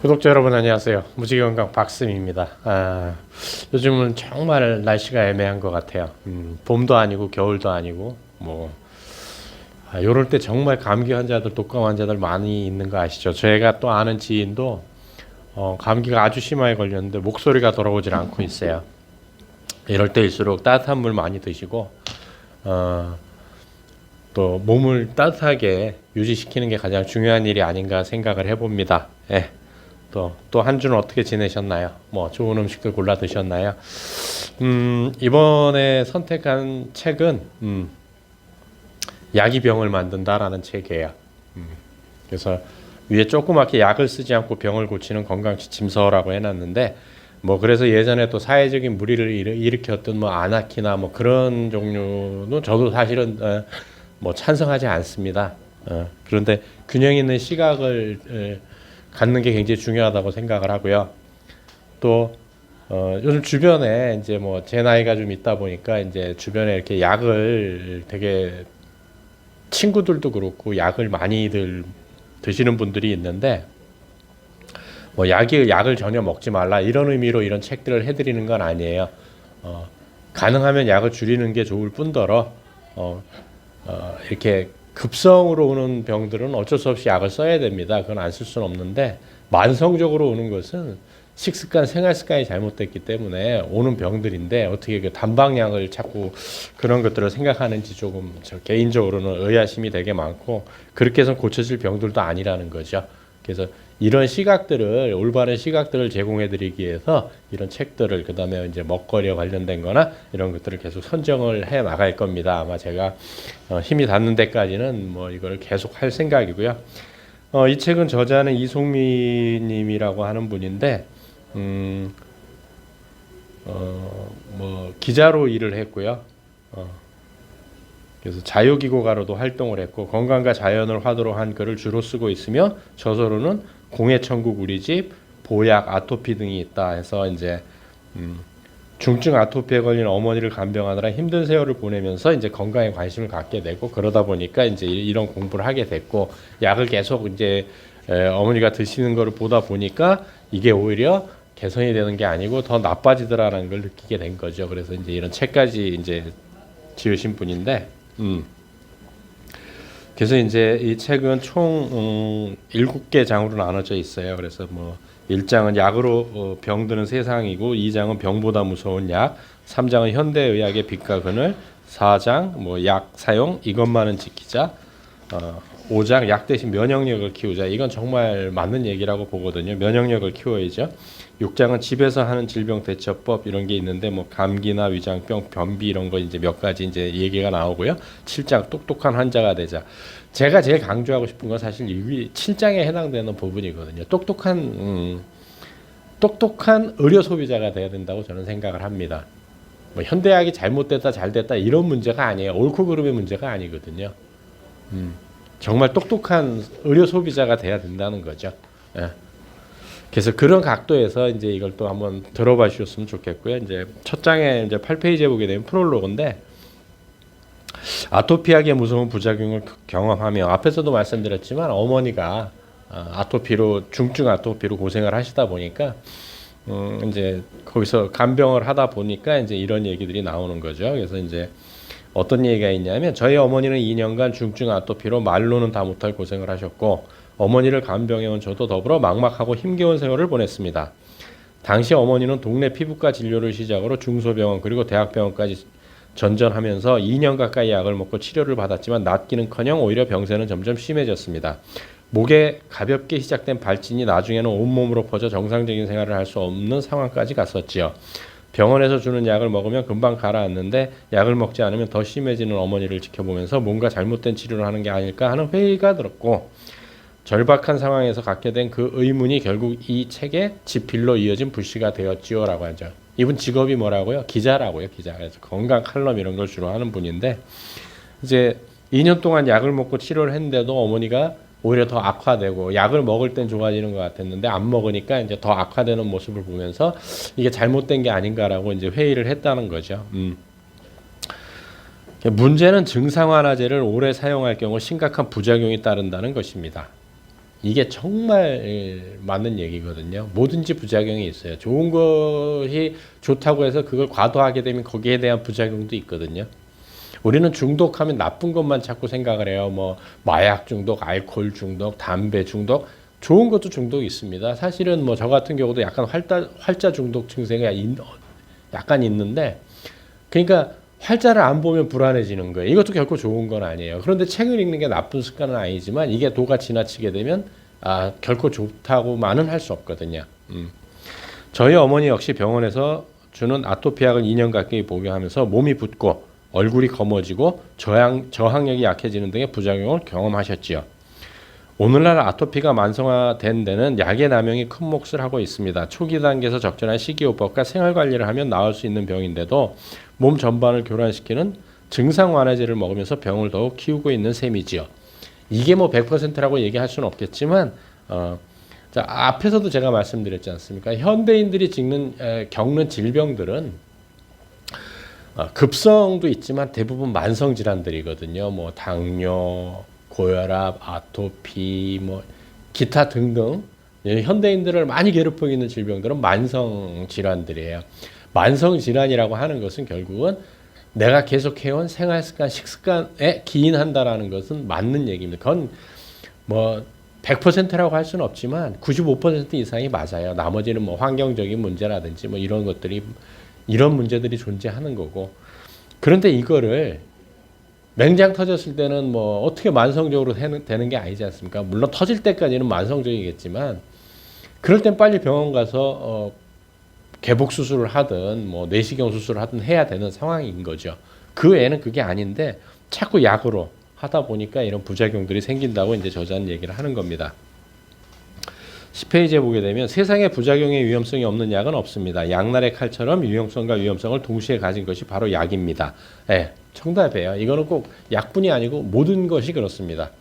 구독자 여러분 안녕하세요. 무지개건강 박스입니다. 요즘은 정말 날씨가 애매한 것 같아요. 봄도 아니고 겨울도 아니고 요럴 때 정말 감기 환자들, 독감 환자들 많이 있는 거 아시죠? 제가 또 아는 지인도 감기가 아주 심하게 걸렸는데 목소리가 돌아오질 않고 있어요. 이럴 때일수록 따뜻한 물 많이 드시고 또 몸을 따뜻하게 유지시키는 게 가장 중요한 일이 아닌가 생각을 해봅니다. 예. 또 한 주는 어떻게 지내셨나요? 좋은 음식들 골라 드셨나요? 이번에 선택한 책은 약이 병을 만든다라는 책이에요. 그래서 위에 조그맣게 약을 쓰지 않고 병을 고치는 건강지침서라고 해놨는데 그래서 예전에 또 사회적인 물의를 일으켰던 아나키나 그런 종류는 저도 사실은 찬성하지 않습니다. 그런데 균형 있는 시각을 갖는 게 굉장히 중요하다고 생각을 하고요. 또 요즘 주변에 이제 제 나이가 좀 있다 보니까 이제 주변에 이렇게 약을 되게 친구들도 그렇고 약을 많이들 드시는 분들이 있는데 약을 전혀 먹지 말라 이런 의미로 이런 책들을 해드리는 건 아니에요. 가능하면 약을 줄이는 게 좋을 뿐더러 이렇게 급성으로 오는 병들은 어쩔 수 없이 약을 써야 됩니다. 그건 안 쓸 수는 없는데 만성적으로 오는 것은 식습관, 생활습관이 잘못됐기 때문에 오는 병들인데 어떻게 그 단방약을 자꾸 그런 것들을 생각하는지 조금 저 개인적으로는 의아심이 되게 많고 그렇게 해서 고쳐질 병들도 아니라는 거죠. 그래서 이런 시각들을 올바른 시각들을 제공해 드리기 위해서 이런 책들을 그다음에 이제 먹거리와 관련된 거나 이런 것들을 계속 선정을 해 나갈 겁니다. 아마 제가 힘이 닿는 데까지는 이걸 계속 할 생각이고요. 이 책은 저자는 이송미 님이라고 하는 분인데 기자로 일을 했고요. 그래서 자유기고가로도 활동을 했고 건강과 자연을 화두로 한 글을 주로 쓰고 있으며 저서로는 공해천국 우리집, 보약, 아토피 등이 있다 해서 이제 중증 아토피에 걸린 어머니를 간병하느라 힘든 세월을 보내면서 이제 건강에 관심을 갖게 되고 그러다 보니까 이제 이런 공부를 하게 됐고 약을 계속 이제 어머니가 드시는 거를 보다 보니까 이게 오히려 개선이 되는 게 아니고 더 나빠지더라라는 걸 느끼게 된 거죠. 그래서 이제 이런 책까지 이제 지으신 분인데 그래서 이제 이 책은 총 7개 장으로 나눠져 있어요. 그래서 1장은 약으로 병드는 세상이고 2장은 병보다 무서운 약, 3장은 현대의학의 빛과 그늘, 4장 약 사용 이것만은 지키자, 5장 약 대신 면역력을 키우자. 이건 정말 맞는 얘기라고 보거든요. 면역력을 키워야죠. 6장은 집에서 하는 질병 대처법 이런 게 있는데 감기나 위장병, 변비 이런 거 이제 몇 가지 이제 얘기가 나오고요. 7장 똑똑한 환자가 되자. 제가 제일 강조하고 싶은 건 사실 이 7장에 해당되는 부분이거든요. 똑똑한 의료 소비자가 돼야 된다고 저는 생각을 합니다. 현대약이 잘못됐다 잘됐다 이런 문제가 아니에요. 옳고 그름의 문제가 아니거든요. 정말 똑똑한 의료 소비자가 돼야 된다는 거죠. 예. 그래서 그런 각도에서 이제 이걸 또 한번 들어봐 주셨으면 좋겠고요. 이제 첫 장에 이제 8페이지에 보게 되면 프롤로그인데 아토피약의 무서운 부작용을 경험하며 앞에서도 말씀드렸지만 어머니가 아토피로 중증 아토피로 고생을 하시다 보니까 이제 거기서 간병을 하다 보니까 이제 이런 얘기들이 나오는 거죠. 그래서 이제 어떤 얘기가 있냐면 저희 어머니는 2년간 중증 아토피로 말로는 다 못할 고생을 하셨고 어머니를 간병해온 저도 더불어 막막하고 힘겨운 세월을 보냈습니다. 당시 어머니는 동네 피부과 진료를 시작으로 중소병원 그리고 대학병원까지 전전하면서 2년 가까이 약을 먹고 치료를 받았지만 낫기는커녕 오히려 병세는 점점 심해졌습니다. 목에 가볍게 시작된 발진이 나중에는 온몸으로 퍼져 정상적인 생활을 할 수 없는 상황까지 갔었지요. 병원에서 주는 약을 먹으면 금방 가라앉는데 약을 먹지 않으면 더 심해지는 어머니를 지켜보면서 뭔가 잘못된 치료를 하는 게 아닐까 하는 회의가 들었고 절박한 상황에서 갖게 된 그 의문이 결국 이 책의 지필로 이어진 불씨가 되었지요 라고 하죠. 이분 직업이 뭐라고요? 기자라고요. 기자. 그래서 건강 칼럼 이런 걸 주로 하는 분인데 이제 2년 동안 약을 먹고 치료를 했는데도 어머니가 오히려 더 악화되고 약을 먹을 땐 좋아지는 것 같았는데 안 먹으니까 이제 더 악화되는 모습을 보면서 이게 잘못된 게 아닌가라고 이제 회의를 했다는 거죠. 문제는 증상 완화제를 오래 사용할 경우 심각한 부작용이 따른다는 것입니다. 이게 정말 맞는 얘기거든요. 뭐든지 부작용이 있어요. 좋은 것이 좋다고 해서 그걸 과도하게 되면 거기에 대한 부작용도 있거든요. 우리는 중독하면 나쁜 것만 자꾸 생각을 해요. 뭐 마약 중독, 알코올 중독, 담배 중독, 좋은 것도 중독이 있습니다. 사실은 뭐 저 같은 경우도 약간 활자 중독 증세가 약간 있는데, 그러니까 활자를 안 보면 불안해지는 거예요. 이것도 결코 좋은 건 아니에요. 그런데 책을 읽는 게 나쁜 습관은 아니지만 이게 도가 지나치게 되면 결코 좋다고만은 할 수 없거든요. 저희 어머니 역시 병원에서 주는 아토피약을 2년 가까이 복용하면서 몸이 붓고 얼굴이 검어지고 저항력이 약해지는 등의 부작용을 경험하셨지요. 오늘날 아토피가 만성화된 데는 약의 남용이 큰 몫을 하고 있습니다. 초기 단계에서 적절한 식이요법과 생활관리를 하면 나을 수 있는 병인데도 몸 전반을 교란시키는 증상 완화제를 먹으면서 병을 더욱 키우고 있는 셈이지요. 이게 뭐 100%라고 얘기할 수는 없겠지만 자, 앞에서도 제가 말씀드렸지 않습니까? 현대인들이 겪는 질병들은 급성도 있지만 대부분 만성 질환들이거든요. 뭐 당뇨, 고혈압, 아토피, 뭐 기타 등등 현대인들을 많이 괴롭히고 있는 질병들은 만성 질환들이에요. 만성 질환이라고 하는 것은 결국은 내가 계속 해온 생활 습관, 식습관에 기인한다라는 것은 맞는 얘기입니다. 그건 뭐 100%라고 할 수는 없지만 95% 이상이 맞아요. 나머지는 뭐 환경적인 문제라든지 뭐 이런 문제들이 존재하는 거고. 그런데 이거를 맹장 터졌을 때는 뭐 어떻게 만성적으로 되는 게 아니지 않습니까? 물론 터질 때까지는 만성적이겠지만 그럴 땐 빨리 병원 가서 개복 수술을 하든 뭐 내시경 수술을 하든 해야 되는 상황인 거죠. 그 애는 그게 아닌데 자꾸 약으로 하다 보니까 이런 부작용들이 생긴다고 이제 저자는 얘기를 하는 겁니다. 10페이지에 보게 되면 세상에 부작용의 위험성이 없는 약은 없습니다. 양날의 칼처럼 유용성과 위험성을 동시에 가진 것이 바로 약입니다. 네, 정답이에요. 이거는 꼭 약뿐이 아니고 모든 것이 그렇습니다.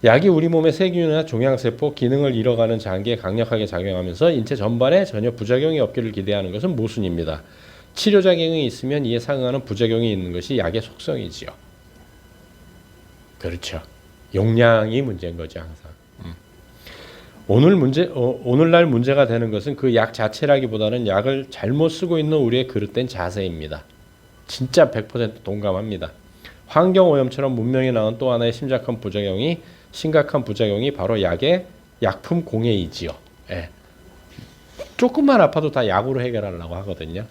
약이 우리 몸의 세균이나 종양세포 기능을 잃어가는 장기에 강력하게 작용하면서 인체 전반에 전혀 부작용이 없기를 기대하는 것은 모순입니다. 치료작용이 있으면 이에 상응하는 부작용이 있는 것이 약의 속성이지요. 그렇죠. 용량이 문제인 거죠, 항상. 오늘날 문제가 되는 것은 그 약 자체라기보다는 약을 잘못 쓰고 있는 우리의 그릇된 자세입니다. 진짜 100% 동감합니다. 환경오염처럼 문명에 나온 또 하나의 심각한 부작용이 바로 약의 약품 공해이지요. 예. 조금만 아파도 다 약으로 해결하려고 하거든요.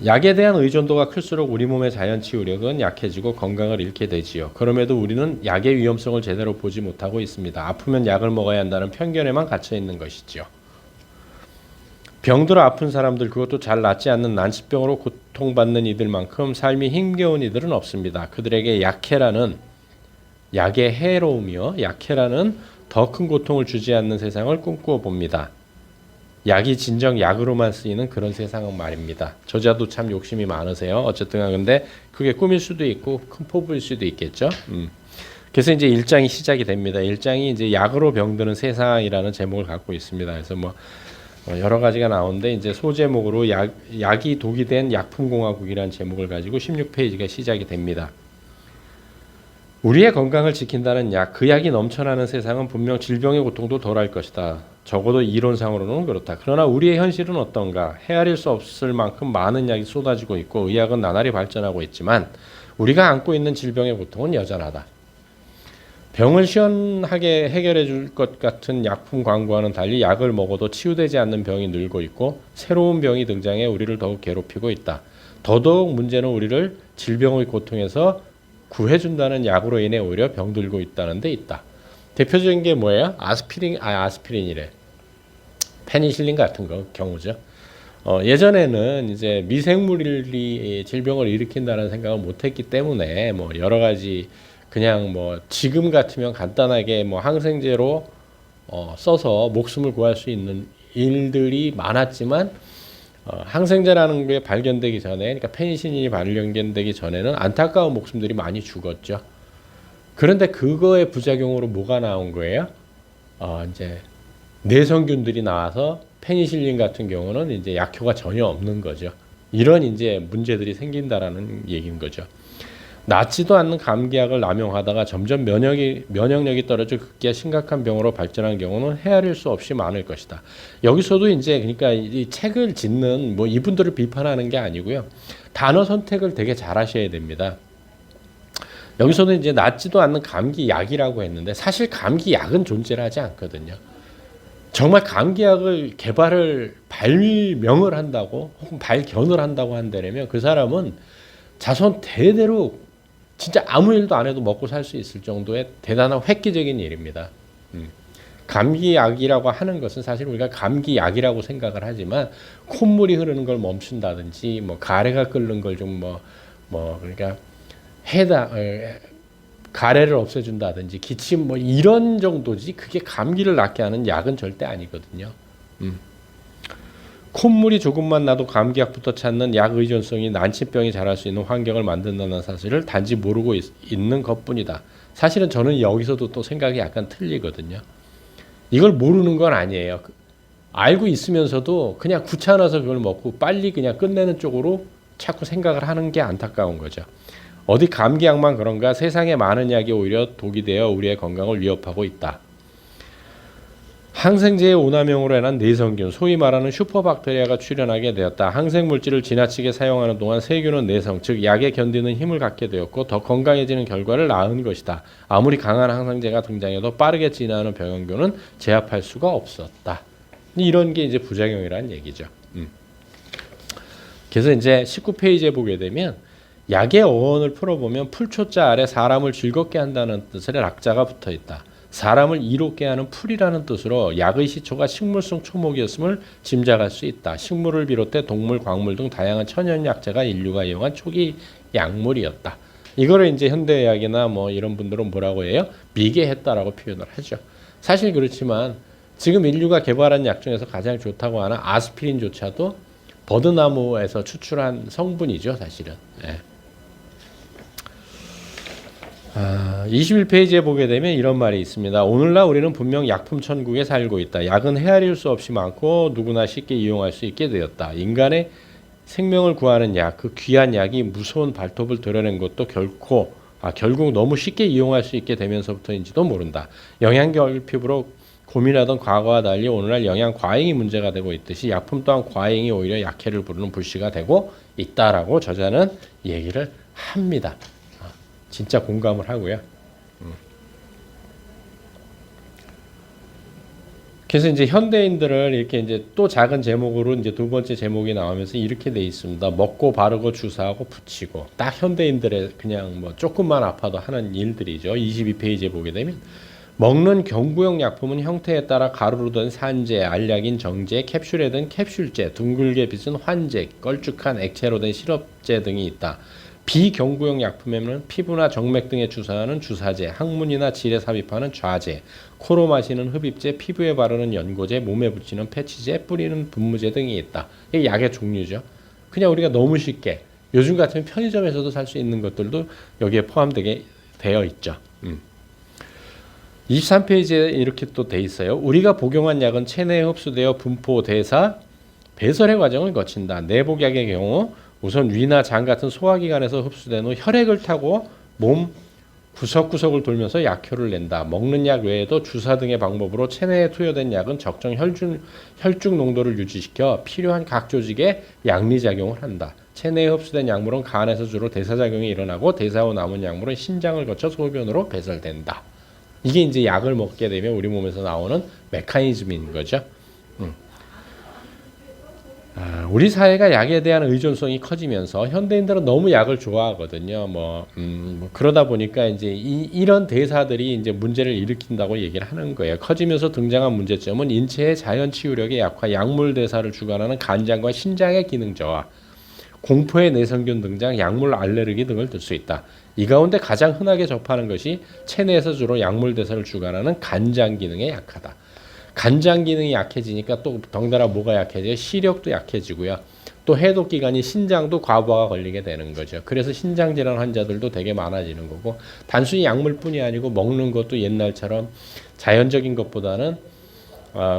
약에 대한 의존도가 클수록 우리 몸의 자연 치유력은 약해지고 건강을 잃게 되지요. 그럼에도 우리는 약의 위험성을 제대로 보지 못하고 있습니다. 아프면 약을 먹어야 한다는 편견에만 갇혀 있는 것이지요. 병들어 아픈 사람들, 그것도 잘 낫지 않는 난치병으로 고통받는 이들만큼 삶이 힘겨운 이들은 없습니다. 그들에게 약의 해로움이요, 약해라는 더 큰 고통을 주지 않는 세상을 꿈꾸어 봅니다. 약이 진정 약으로만 쓰이는 그런 세상은 말입니다. 저자도 참 욕심이 많으세요. 어쨌든 근데 그게 꿈일 수도 있고 큰 포부일 수도 있겠죠. 그래서 이제 1장이 시작이 됩니다. 1장이 이제 약으로 병드는 세상이라는 제목을 갖고 있습니다. 그래서 뭐 여러 가지가 나오는데 이제 소제목으로 약이 독이 된 약품공화국이라는 제목을 가지고 16페이지가 시작이 됩니다. 우리의 건강을 지킨다는 약, 그 약이 넘쳐나는 세상은 분명 질병의 고통도 덜할 것이다. 적어도 이론상으로는 그렇다. 그러나 우리의 현실은 어떤가? 헤아릴 수 없을 만큼 많은 약이 쏟아지고 있고 의학은 나날이 발전하고 있지만 우리가 안고 있는 질병의 고통은 여전하다. 병을 시원하게 해결해 줄 것 같은 약품 광고와는 달리 약을 먹어도 치유되지 않는 병이 늘고 있고 새로운 병이 등장해 우리를 더욱 괴롭히고 있다. 더더욱 문제는 우리를 질병의 고통에서 구해준다는 약으로 인해 오히려 병들고 있다는 데 있다. 대표적인 게 뭐예요? 아스피린이래. 페니실린 같은 경우죠. 예전에는 이제 미생물이 질병을 일으킨다는 생각을 못했기 때문에 뭐 여러 가지 그냥 뭐 지금 같으면 간단하게 뭐 항생제로 써서 목숨을 구할 수 있는 일들이 많았지만 항생제라는 게 발견되기 전에, 그러니까 페니실린이 발견되기 전에는 안타까운 목숨들이 많이 죽었죠. 그런데 그거의 부작용으로 뭐가 나온 거예요? 이제 내성균들이 나와서 페니실린 같은 경우는 이제 약효가 전혀 없는 거죠. 이런 이제 문제들이 생긴다라는 얘기인 거죠. 낫지도 않는 감기약을 남용하다가 점점 면역력이 떨어져 극기야 심각한 병으로 발전한 경우는 헤아릴 수 없이 많을 것이다. 여기서도 이제 그러니까 이 책을 짓는 뭐 이분들을 비판하는 게 아니고요. 단어 선택을 되게 잘 하셔야 됩니다. 여기서도 이제 낫지도 않는 감기약이라고 했는데 사실 감기약은 존재하지 않거든요. 정말 감기약을 발명을 한다고 혹은 발견을 한다고 한다면 그 사람은 자손 대대로 진짜 아무 일도 안 해도 먹고 살 수 있을 정도의 대단한 획기적인 일입니다. 감기약이라고 하는 것은 사실 우리가 감기약이라고 생각을 하지만 콧물이 흐르는 걸 멈춘다든지 뭐 가래가 끓는 걸 좀 그러니까 가래를 없애준다든지 기침 뭐 이런 정도지 그게 감기를 낫게 하는 약은 절대 아니거든요. 콧물이 조금만 나도 감기약부터 찾는 약 의존성이 난치병이 자랄 수 있는 환경을 만든다는 사실을 단지 모르고 있는 것뿐이다. 사실은 저는 여기서도 또 생각이 약간 틀리거든요. 이걸 모르는 건 아니에요. 알고 있으면서도 그냥 귀찮아서 그걸 먹고 빨리 그냥 끝내는 쪽으로 자꾸 생각을 하는 게 안타까운 거죠. 어디 감기약만 그런가 세상에 많은 약이 오히려 독이 되어 우리의 건강을 위협하고 있다. 항생제의 오남용으로 인한 내성균, 소위 말하는 슈퍼박테리아가 출현하게 되었다. 항생물질을 지나치게 사용하는 동안 세균은 내성, 즉 약에 견디는 힘을 갖게 되었고 더 건강해지는 결과를 낳은 것이다. 아무리 강한 항생제가 등장해도 빠르게 진화하는 병원균은 제압할 수가 없었다. 이런 게 이제 부작용이라는 얘기죠. 그래서 이제 19페이지에 보게 되면 약의 어원을 풀어보면 풀초자 아래 사람을 즐겁게 한다는 뜻의 락자가 붙어 있다. 사람을 이롭게 하는 풀이라는 뜻으로 약의 시초가 식물성 초목이었음을 짐작할 수 있다. 식물을 비롯해 동물, 광물 등 다양한 천연약재가 인류가 이용한 초기 약물이었다. 이거를 이제 현대의학이나 뭐 이런 분들은 뭐라고 해요? 미개했다라고 표현을 하죠. 사실 그렇지만 지금 인류가 개발한 약 중에서 가장 좋다고 하는 아스피린조차도 버드나무에서 추출한 성분이죠, 사실은. 네. 21페이지에 보게 되면 이런 말이 있습니다. 오늘날 우리는 분명 약품 천국에 살고 있다. 약은 헤아릴 수 없이 많고 누구나 쉽게 이용할 수 있게 되었다. 인간의 생명을 구하는 약, 그 귀한 약이 무서운 발톱을 드러낸 것도 결국 너무 쉽게 이용할 수 있게 되면서부터인지도 모른다. 영양결핍으로 고민하던 과거와 달리 오늘날 영양 과잉이 문제가 되고 있듯이 약품 또한 과잉이 오히려 약해를 부르는 불씨가 되고 있다라고 저자는 얘기를 합니다. 진짜 공감을 하고요. 그래서 이제 현대인들을 이렇게 이제 또 작은 제목으로 이제 두 번째 제목이 나오면서 이렇게 돼 있습니다. 먹고 바르고 주사하고 붙이고 딱 현대인들의 그냥 뭐 조금만 아파도 하는 일들이죠. 22페이지에 보게 되면 먹는 경구용 약품은 형태에 따라 가루로 된 산제, 알약인 정제, 캡슐에 든 캡슐제, 둥글게 빚은 환제, 걸쭉한 액체로 된 시럽제 등이 있다. 비경구용 약품에는 피부나 정맥 등에 주사하는 주사제, 항문이나 질에 삽입하는 좌제, 코로 마시는 흡입제, 피부에 바르는 연고제, 몸에 붙이는 패치제, 뿌리는 분무제 등이 있다. 이게 약의 종류죠. 그냥 우리가 너무 쉽게 요즘 같으면 편의점에서도 살 수 있는 것들도 여기에 포함되게 되어 있죠. 23페이지에 이렇게 또 돼 있어요. 우리가 복용한 약은 체내에 흡수되어 분포, 대사, 배설의 과정을 거친다. 내복약의 경우 우선 위나 장 같은 소화기관에서 흡수된 후 혈액을 타고 몸 구석구석을 돌면서 약효를 낸다. 먹는 약 외에도 주사 등의 방법으로 체내에 투여된 약은 적정 혈중 농도를 유지시켜 필요한 각 조직에 양리작용을 한다. 체내에 흡수된 약물은 간에서 주로 대사작용이 일어나고 대사 후 남은 약물은 신장을 거쳐 소변으로 배설된다. 이게 이제 약을 먹게 되면 우리 몸에서 나오는 메커니즘인 거죠. 우리 사회가 약에 대한 의존성이 커지면서 현대인들은 너무 약을 좋아하거든요. 그러다 보니까 이제 이런 대사들이 이제 문제를 일으킨다고 얘기를 하는 거예요. 커지면서 등장한 문제점은 인체의 자연 치유력의 약화, 약물 대사를 주관하는 간장과 신장의 기능 저하, 공포의 내성균 등장, 약물 알레르기 등을 들 수 있다. 이 가운데 가장 흔하게 접하는 것이 체내에서 주로 약물 대사를 주관하는 간장 기능에 약하다. 간장 기능이 약해지니까 또 덩달아 뭐가 약해져요? 시력도 약해지고요. 또 해독 기관이 신장도 과부하가 걸리게 되는 거죠. 그래서 신장 질환 환자들도 되게 많아지는 거고 단순히 약물뿐이 아니고 먹는 것도 옛날처럼 자연적인 것보다는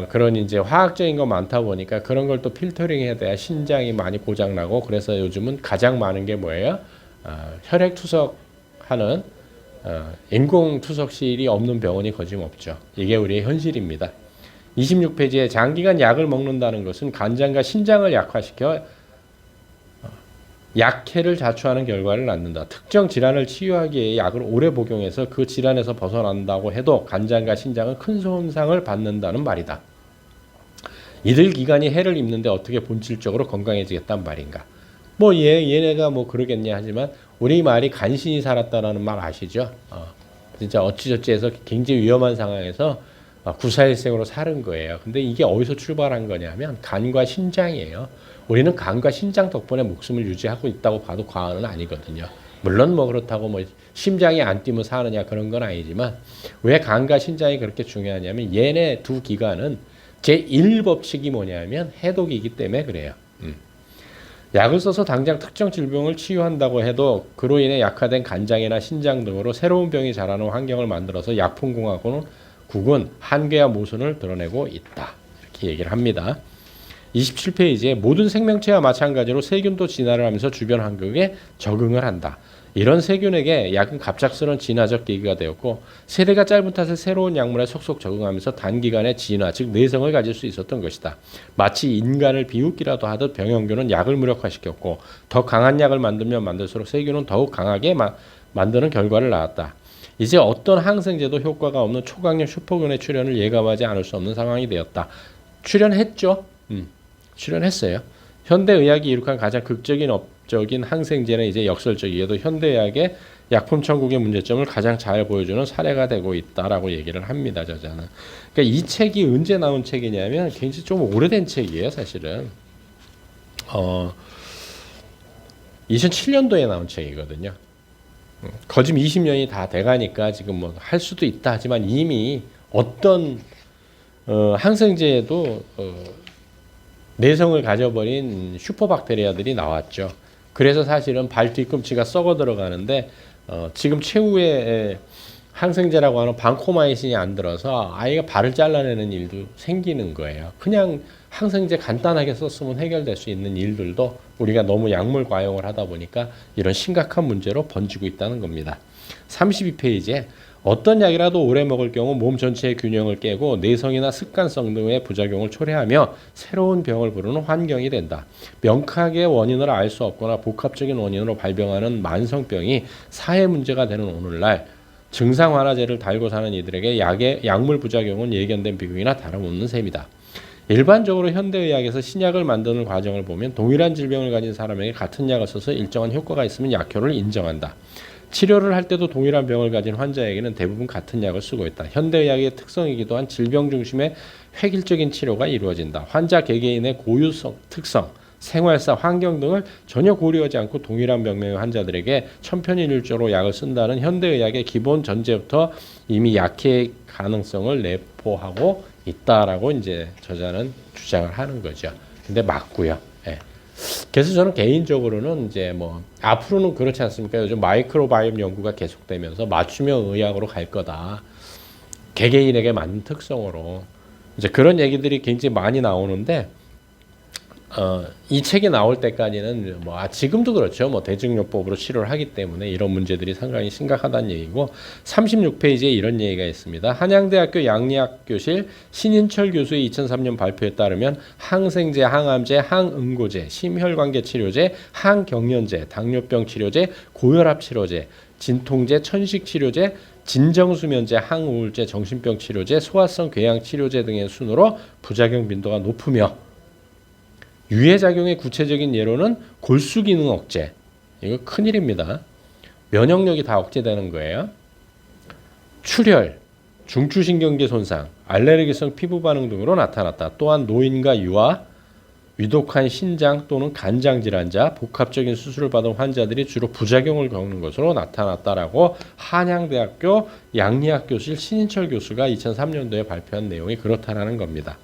그런 이제 화학적인 거 많다 보니까 그런 걸 또 필터링 해야 돼야 신장이 많이 고장 나고 그래서 요즘은 가장 많은 게 뭐예요? 혈액 투석 하는 인공 투석실이 없는 병원이 거짓없죠. 이게 우리의 현실입니다. 26페이지에 장기간 약을 먹는다는 것은 간장과 신장을 약화시켜 약해를 자초하는 결과를 낳는다. 특정 질환을 치유하기 위해 약을 오래 복용해서 그 질환에서 벗어난다고 해도 간장과 신장은 큰 손상을 받는다는 말이다. 이들 기관이 해를 입는데 어떻게 본질적으로 건강해지겠다는 말인가? 뭐 얘네가 뭐 그러겠냐 하지만 우리 말이 간신히 살았다라는 말 아시죠? 진짜 어찌저찌 해서 굉장히 위험한 상황에서 구사일생으로 사는 거예요. 근데 이게 어디서 출발한 거냐면 간과 신장이에요. 우리는 간과 신장 덕분에 목숨을 유지하고 있다고 봐도 과언은 아니거든요. 물론 뭐 그렇다고 뭐 심장이 안 뛰면 사느냐 그런 건 아니지만 왜 간과 신장이 그렇게 중요하냐면 얘네 두 기관은 제1법칙이 뭐냐면 해독이기 때문에 그래요. 약을 써서 당장 특정 질병을 치유한다고 해도 그로 인해 약화된 간장이나 신장 등으로 새로운 병이 자라는 환경을 만들어서 약품공학은 한계와 모순을 드러내고 있다. 이렇게 얘기를 합니다. 27페이지에 모든 생명체와 마찬가지로 세균도 진화를 하면서 주변 환경에 적응을 한다. 이런 세균에게 약은 갑작스러운 진화적 계기가 되었고 세대가 짧은 탓에 새로운 약물에 속속 적응하면서 단기간에 진화, 즉 내성을 가질 수 있었던 것이다. 마치 인간을 비웃기라도 하듯 병영균은 약을 무력화시켰고 더 강한 약을 만들면 만들수록 세균은 더욱 강하게 만드는 결과를 낳았다. 이제 어떤 항생제도 효과가 없는 초강력 슈퍼균의 출현을 예감하지 않을 수 없는 상황이 되었다. 출현했죠. 출현했어요. 현대의학이 이룩한 가장 극적인 업적인 항생제는 이제 역설적이게도 현대의학의 약품 천국의 문제점을 가장 잘 보여주는 사례가 되고 있다라고 얘기를 합니다. 저자는. 그러니까 이 책이 언제 나온 책이냐면 굉장히 좀 오래된 책이에요. 사실은 2007년도에 나온 책이거든요. 거짓 20년이 다 돼가니까 지금 뭐 할 수도 있다 하지만 이미 어떤 항생제에도 내성을 가져버린 슈퍼박테리아들이 나왔죠. 그래서 사실은 발 뒤꿈치가 썩어 들어가는데 지금 최후의 항생제라고 하는 방코마이신이 안 들어서 아이가 발을 잘라내는 일도 생기는 거예요. 그냥 항생제 간단하게 썼으면 해결될 수 있는 일들도 우리가 너무 약물 과용을 하다 보니까 이런 심각한 문제로 번지고 있다는 겁니다. 32페이지에 어떤 약이라도 오래 먹을 경우 몸 전체의 균형을 깨고 내성이나 습관성 등의 부작용을 초래하며 새로운 병을 부르는 환경이 된다. 명확하게 원인을 알 수 없거나 복합적인 원인으로 발병하는 만성병이 사회 문제가 되는 오늘날 증상 완화제를 달고 사는 이들에게 약물 부작용은 예견된 비극이나 다름없는 셈이다. 일반적으로 현대의학에서 신약을 만드는 과정을 보면 동일한 질병을 가진 사람에게 같은 약을 써서 일정한 효과가 있으면 약효를 인정한다. 치료를 할 때도 동일한 병을 가진 환자에게는 대부분 같은 약을 쓰고 있다. 현대의학의 특성이기도 한 질병 중심의 획일적인 치료가 이루어진다. 환자 개개인의 고유성, 특성, 생활사, 환경 등을 전혀 고려하지 않고 동일한 병명의 환자들에게 천편일률적으로 약을 쓴다는 현대의학의 기본 전제부터 이미 약해 가능성을 내포하고 있다라고 이제 저자는 주장을 하는 거죠. 근데 맞고요. 예. 그래서 저는 개인적으로는 이제 뭐 앞으로는 그렇지 않습니까? 요즘 마이크로바이옴 연구가 계속되면서 맞춤형 의학으로 갈 거다. 개개인에게 맞는 특성으로 이제 그런 얘기들이 굉장히 많이 나오는데 이 책이 나올 때까지는 뭐 지금도 그렇죠. 뭐 대증요법으로 치료를 하기 때문에 이런 문제들이 상당히 심각하다는 얘기고 36페이지에 이런 얘기가 있습니다. 한양대학교 양리학교실 신인철 교수의 2003년 발표에 따르면 항생제, 항암제, 항응고제, 심혈관계 치료제, 항경련제, 당뇨병 치료제, 고혈압 치료제, 진통제, 천식 치료제, 진정수면제, 항우울제, 정신병 치료제, 소화성 궤양 치료제 등의 순으로 부작용 빈도가 높으며 유해작용의 구체적인 예로는 골수 기능 억제. 이거 큰일입니다. 면역력이 다 억제되는 거예요. 출혈, 중추신경계 손상, 알레르기성 피부 반응 등으로 나타났다. 또한 노인과 유아, 위독한 신장 또는 간장 질환자, 복합적인 수술을 받은 환자들이 주로 부작용을 겪는 것으로 나타났다라고 한양대학교 양리학교실 신인철 교수가 2003년도에 발표한 내용이 그렇다라는 겁니다.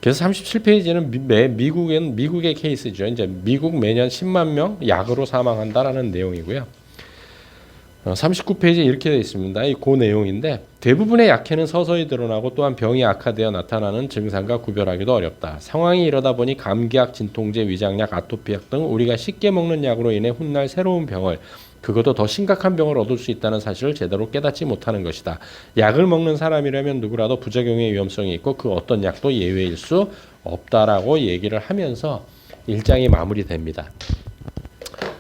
그래서 37페이지는 미국의 케이스죠. 이제 미국 매년 10만 명 약으로 사망한다라는 내용이고요. 39페이지에 이렇게 되어 있습니다. 그 내용인데 대부분의 약해는 서서히 드러나고 또한 병이 악화되어 나타나는 증상과 구별하기도 어렵다. 상황이 이러다 보니 감기약, 진통제, 위장약, 아토피약 등 우리가 쉽게 먹는 약으로 인해 훗날 새로운 병을 그것도 더 심각한 병을 얻을 수 있다는 사실을 제대로 깨닫지 못하는 것이다. 약을 먹는 사람이라면 누구라도 부작용의 위험성이 있고 그 어떤 약도 예외일 수 없다라고 얘기를 하면서 일장이 마무리됩니다.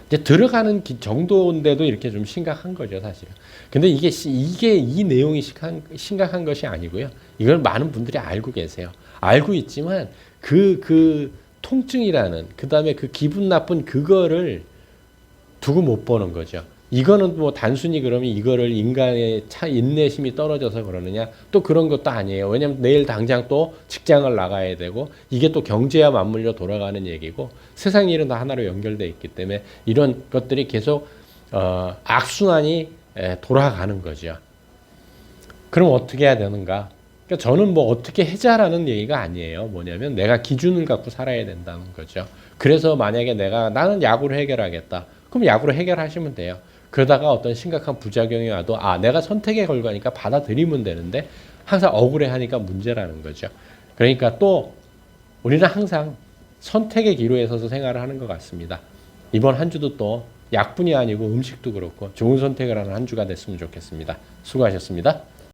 이제 들어가는 정도인데도 이렇게 좀 심각한 거죠, 사실은. 근데 이게 이 내용이 심각한 것이 아니고요. 이걸 많은 분들이 알고 계세요. 알고 있지만 그 통증이라는 그다음에 그 기분 나쁜 그거를 두고 못 보는 거죠. 이거는 뭐 단순히 그러면 이거를 인간의 인내심이 떨어져서 그러느냐? 또 그런 것도 아니에요. 왜냐하면 내일 당장 또 직장을 나가야 되고 이게 또 경제와 맞물려 돌아가는 얘기고 세상 일은 다 하나로 연결돼 있기 때문에 이런 것들이 계속 악순환이 돌아가는 거죠. 그럼 어떻게 해야 되는가? 그러니까 저는 뭐 어떻게 해자라는 얘기가 아니에요. 뭐냐면 내가 기준을 갖고 살아야 된다는 거죠. 그래서 만약에 나는 약으로 해결하겠다. 그럼 약으로 해결하시면 돼요. 그러다가 어떤 심각한 부작용이 와도 내가 선택의 결과니까 받아들이면 되는데 항상 억울해하니까 문제라는 거죠. 그러니까 또 우리는 항상 선택의 기로에 서서 생활을 하는 것 같습니다. 이번 한 주도 또 약뿐이 아니고 음식도 그렇고 좋은 선택을 하는 한 주가 됐으면 좋겠습니다. 수고하셨습니다.